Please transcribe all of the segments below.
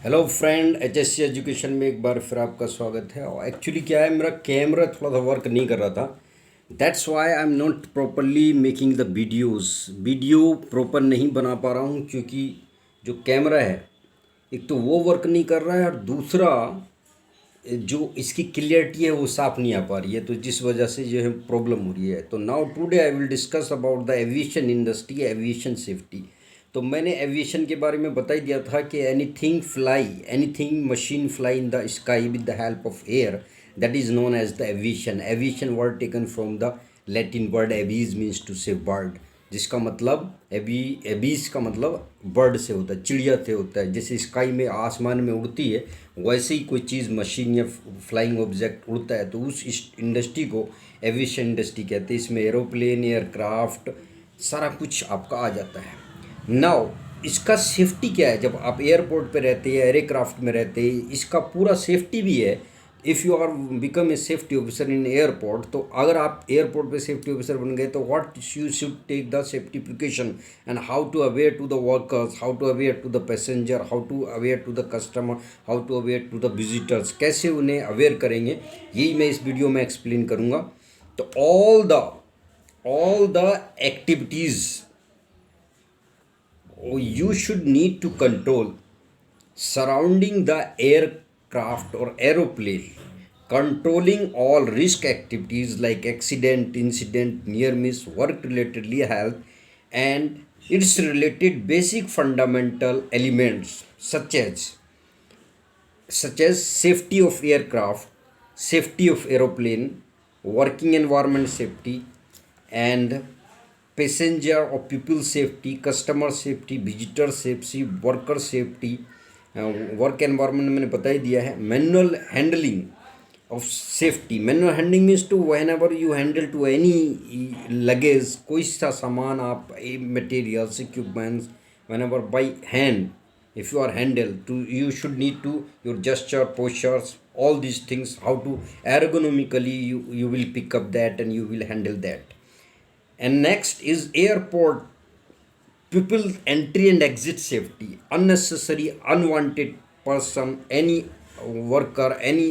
Hello friend, HSC education में एक बार फिर आपका स्वागत है। और एक्चुअली क्या है, मेरा कैमरा थोड़ा सा वर्क नहीं कर रहा था। That's why I am not properly making the video proper नहीं बना पा रहा हूँ, क्योंकि जो कैमरा है एक तो वो वर्क नहीं कर रहा है, और दूसरा जो इसकी क्लियरिटी है वो साफ़ नहीं आ पा रही है, तो जिस वजह से जो है प्रॉब्लम हो रही है। तो now today I will discuss about the aviation industry, aviation safety. तो मैंने एविएशन के बारे में बता ही दिया था कि anything machine fly in the sky with the help of air, that is known as the aviation. Aviation word taken from the Latin word avis, means to say bird, जिसका मतलब एबीज का मतलब बर्ड से होता है, चिड़िया से होता है। जैसे स्काई में आसमान में उड़ती है, वैसे ही कोई चीज़ मशीन या फ्लाइंग ऑब्जेक्ट उड़ता है, तो उस इंडस्ट्री को एविएशन इंडस्ट्री कहते हैं। इसमें एरोप्लेन, एयरक्राफ्ट, सारा कुछ आपका आ जाता है। नाउ इसका सेफ्टी क्या है? जब आप एयरपोर्ट पे रहते हैं, एयरक्राफ्ट में रहते हैं, इसका पूरा सेफ्टी भी है। If you are become a safety officer in airport, तो अगर आप एयरपोर्ट पे सेफ्टी ऑफिसर बन गए तो what you should take the safety precaution, and how to aware to the workers, how to aware to the passenger, how to aware to the customer, how to aware to the visitors, कैसे उन्हें aware करेंगे, यही मैं इस video में explain करूँगा। तो all the activities you should need to control surrounding the aircraft or aeroplane, controlling all risk activities like accident, incident, near miss, work relatedly health and its related basic fundamental elements such as safety of aircraft, safety of aeroplane, working environment safety, and passenger और people safety, customer safety, visitor safety, worker safety. Work environment मैंने बता ही दिया है। Manual handling of safety, manual handling means to whenever you handle to any luggage, कोई सा सामान आप, materials, equipments, whenever by hand, if you are handled to, you should need to your gesture, postures, all these things, how to ergonomically you will pick up that and you will handle that. And next is airport people entry and exit safety, unnecessary unwanted person, any worker, any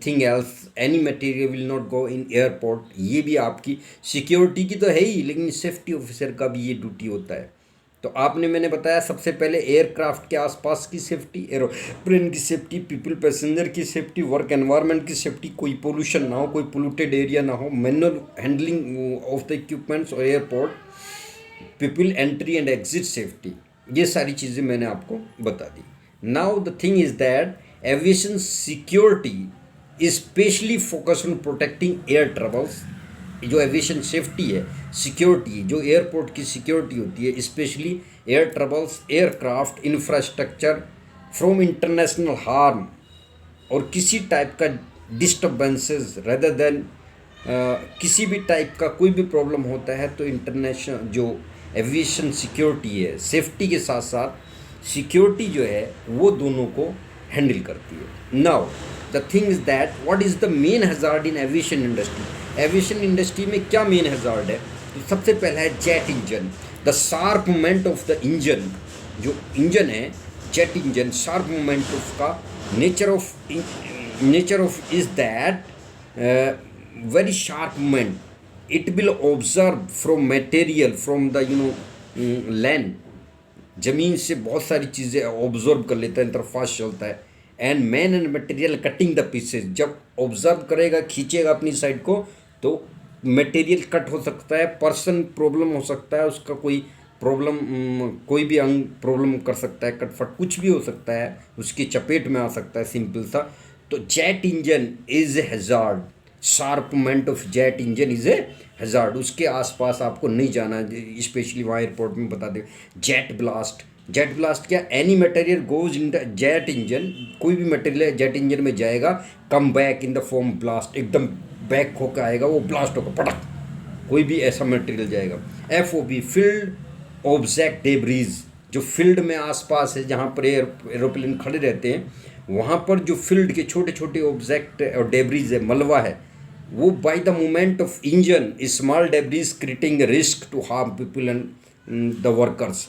thing else, any material will not go in airport। ये भी आपकी security की तो है ही, लेकिन safety officer का भी ये ड्यूटी होता है। तो मैंने बताया सबसे पहले एयरक्राफ्ट के आसपास की सेफ्टी, एरोप्लेन की सेफ्टी, पीपल पैसेंजर की सेफ्टी, वर्क एनवायरनमेंट की सेफ्टी, कोई पोल्यूशन ना हो, कोई पोल्यूटेड एरिया ना हो, manual handling of the equipments और airport, people entry and exit safety, ये सारी चीज़ें मैंने आपको बता दी। Now the thing is that aviation security is specially focus on protecting air travels. जो एविएशन सेफ्टी है, सिक्योरिटी, जो एयरपोर्ट की सिक्योरिटी होती है, specially air travels, aircraft, infrastructure from international harm, और किसी टाइप का डिस्टर्बेंसेस रेदर देन किसी भी टाइप का कोई भी प्रॉब्लम होता है, तो इंटरनेशनल जो एविएशन सिक्योरिटी है, सेफ्टी के साथ साथ सिक्योरिटी जो है वो दोनों को हैंडल करती है। Now the thing is that what is the main hazard in aviation industry. Aviation industry में क्या मेन हैजार्ड है? तो सबसे पहला है jet engine, the sharp movement of the engine. जो इंजन है जेट इंजन, शार्प मूवमेंट उसका nature of is that very sharp movement, it will observe from material from the land, ज़मीन से बहुत सारी चीज़ें ऑब्जर्व कर लेता है, इंटरफास्ट चलता है। And man and material cutting the pieces, जब ऑब्जर्व करेगा, खींचेगा अपनी साइड को, तो मटेरियल कट हो सकता है, पर्सन प्रॉब्लम हो सकता है, उसका कोई प्रॉब्लम, कोई भी अंग प्रॉब्लम कर सकता है, कटफट कुछ भी हो सकता है, उसकी चपेट में आ सकता है, सिंपल सा। तो jet engine is a hazard, sharp movement of jet engine is a hazard, उसके आसपास आपको नहीं जाना, स्पेशली वहाँ एयरपोर्ट में बता दें। जेट ब्लास्ट क्या? Any material goes in the jet engine, कोई भी मटेरियल जेट इंजन में जाएगा, come back in the form blast, एकदम बैक होकर आएगा, वो ब्लास्ट होगा पटक, कोई भी ऐसा मटेरियल जाएगा। FOB फील्ड ऑब्जेक्ट डेब्रीज, जो फील्ड में आसपास है, जहाँ पर एरोप्लेन खड़े रहते हैं, वहाँ पर जो फील्ड के छोटे छोटे ऑब्जेक्ट और डेब्रीज है, मलबा है, वो by the movement of engine small debris creating risk to harm people and the workers.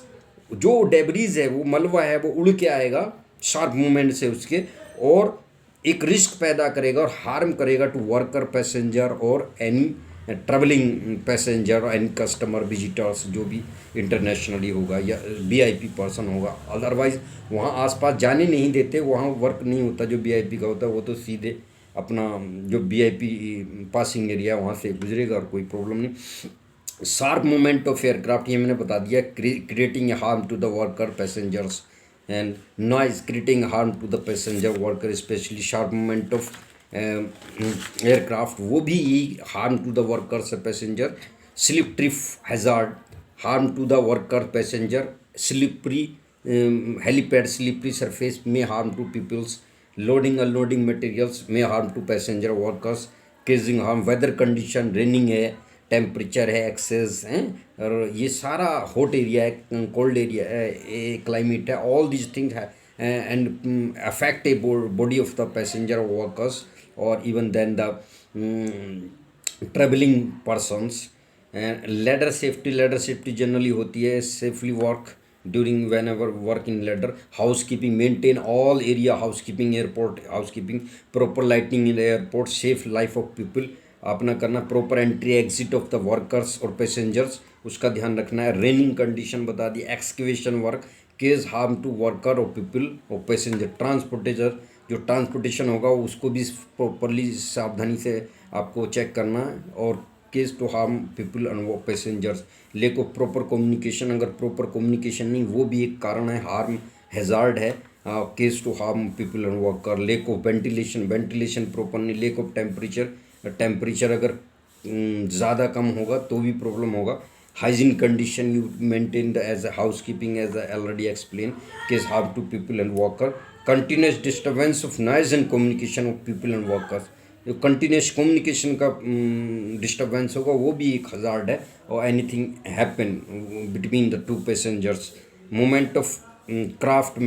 जो डेब्रीज है, वो मलबा है, वो उड़ के आएगा शार्प मूवमेंट से उसके, और एक रिस्क पैदा करेगा और हार्म करेगा टू वर्कर, पैसेंजर और एनी ट्रेवलिंग पैसेंजर और एनी कस्टमर विजिटर्स, जो भी इंटरनेशनली होगा या वीआईपी पर्सन होगा। अदरवाइज वहाँ आसपास जाने नहीं देते, वहाँ वर्क नहीं होता जो वीआईपी का होता है, वो तो सीधे अपना जो वीआईपी पासिंग एरिया वहाँ से गुजरेगा और कोई प्रॉब्लम नहीं। शार्प मूवमेंट ऑफ एयरक्राफ्ट, ये मैंने बता दिया, creating harm to the worker passengers and noise creating harm to the passenger worker, specially sharp movement of aircraft, वो भी harm to the workers passenger. Slip trip hazard, harm to the worker passenger. Slippery helipad, slippery surface में harm to peoples. Loading unloading materials में harm to passenger workers. Causing harm, weather condition, raining है, temperature है, access हैं, और ये सारा hot area है, cold area है, क्लाइमेट है, ऑल दिस थिंग्स है and affect a body of the passenger workers और even then the travelling persons. Ladder safety, ladder safety generally होती है safely work during whenever work in ladder. House keeping, maintain all area house keeping, airport house keeping, proper lighting in airport, safe life of people अपना करना, proper entry exit of the workers और passengers उसका ध्यान रखना है। Raining condition बता दी। Excavation work causes harm to worker और पीपल और पैसेंजर। ट्रांसपोर्टेशन, जो ट्रांसपोर्टेशन होगा उसको भी प्रॉपरली सावधानी से आपको चेक करना है, और causes to harm people and वो passengers. Lack of proper communication, अगर प्रॉपर कम्युनिकेशन नहीं, वो भी एक कारण है, हार्म हैजार्ड है, causes to harm people and worker. Lack of ventilation, ventilation proper नहीं। लेक ऑफ टेम्परेचर, टेम्परेचर अगर ज़्यादा कम होगा तो भी प्रॉब्लम होगा। Hygiene condition you maintain as a house keeping as I already explain, causes harm to people and worker. Continuous disturbance of noise and communication of people and workers, जो continuous communication का disturbance होगा वो भी एक hazard है, और anything happen between the two passengers. Movement of craft,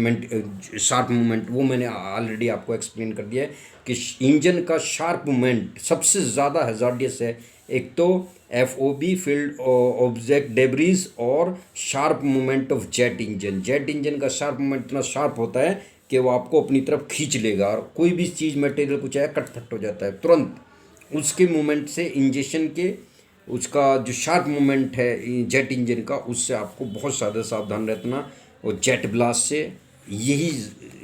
sharp movement, वो मैंने ऑलरेडी आपको एक्सप्लेन कर दिया है कि इंजन का शार्प मूवमेंट सबसे ज़्यादा हज़ार्डियस है। एक तो FOB फील्ड ऑब्जेक्ट डेब्रीज, और sharp movement of jet engine. Jet engine का शार्प मूवमेंट इतना शार्प होता है कि वो आपको अपनी तरफ खींच लेगा, और कोई भी चीज़ मटेरियल कुछ है कटफट हो जाता है तुरंत उसके मूवमेंट से। इंजेक्शन के उसका जो शार्प मूवमेंट है जेट इंजन का, उससे आपको बहुत ज़्यादा सावधान रहना, और जेट ब्लास्ट से। यही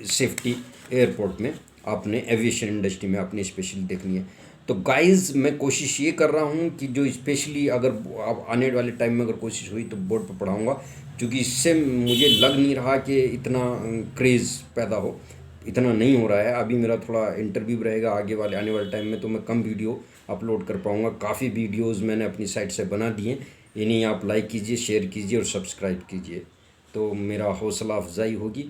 सेफ्टी एयरपोर्ट में आपने एविएशन इंडस्ट्री में आपने स्पेशली देखनी है। तो गाइस मैं कोशिश ये कर रहा हूँ कि जो स्पेशली अगर आप आने वाले टाइम में अगर कोशिश हुई तो बोर्ड पर पढ़ाऊँगा, क्योंकि इससे मुझे लग नहीं रहा कि इतना क्रेज़ पैदा हो, इतना नहीं हो रहा है। अभी मेरा थोड़ा इंटरव्यू रहेगा आगे वाले आने वाले टाइम में, तो मैं कम वीडियो अपलोड कर पाऊँगा। काफ़ी वीडियोज़ मैंने अपनी साइट से बना दिए, इन्हें आप लाइक कीजिए, शेयर कीजिए और सब्सक्राइब कीजिए, तो मेरा हौसला अफजाई होगी।